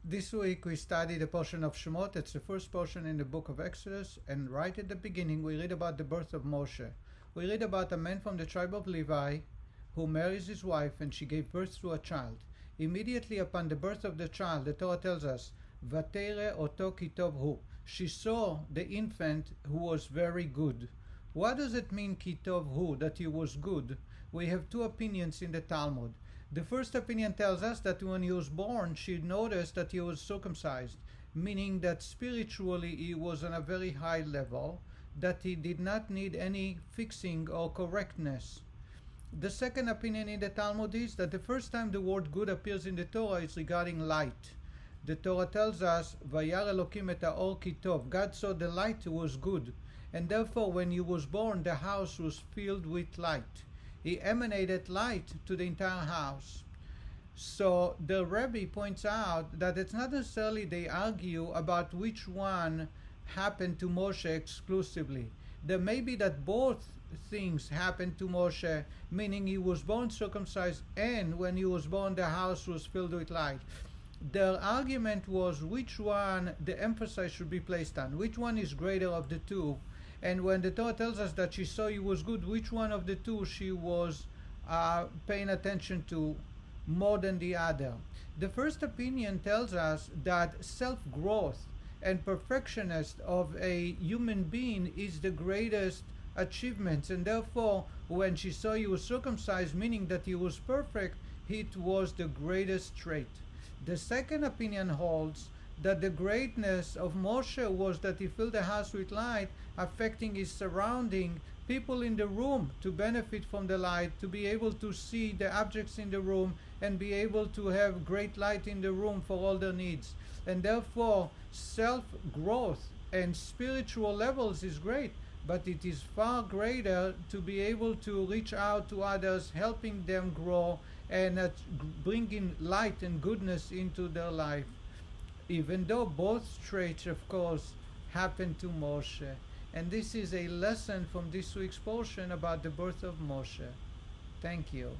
This week we study the portion of Shemot. It's the first portion in the book of Exodus, and right at the beginning we read about the birth of Moshe. We read about a man from the tribe of Levi who marries his wife, and she gave birth to a child. Immediately upon the birth of the child, the Torah tells us, Vatere oto ki tov hu. She saw the infant who was very good. What does it mean, ki tov hu, that he was good? We have two opinions in the Talmud. The first opinion tells us that when he was born, she noticed that he was circumcised, meaning that spiritually he was on a very high level, that he did not need any fixing or correctness. The second opinion in the Talmud is that the first time the word good appears in the Torah is regarding light. The Torah tells us, Vayar Elokim et ha'or ki tov. God saw the light was good, and therefore when he was born, the house was filled with light. He emanated light to the entire house. So the Rebbe points out that it's not necessarily they argue about which one happened to Moshe exclusively. There may be that both things happened to Moshe, meaning he was born circumcised, and when he was born the house was filled with light. Their argument was which one the emphasis should be placed on, which one is greater of the two. And when the Torah tells us that she saw he was good, which one of the two she was paying attention to more than the other? The first opinion tells us that self-growth and perfectionist of a human being is the greatest achievement, and therefore when she saw he was circumcised, meaning that he was perfect, it was the greatest trait. The second opinion holds that the greatness of Moshe was that he filled the house with light, affecting his surrounding, people in the room to benefit from the light, to be able to see the objects in the room and be able to have great light in the room for all their needs. And therefore, self-growth and spiritual levels is great, but it is far greater to be able to reach out to others, helping them grow and bringing light and goodness into their life. Even though both traits, of course, happened to Moshe. And this is a lesson from this week's portion about the birth of Moshe. Thank you.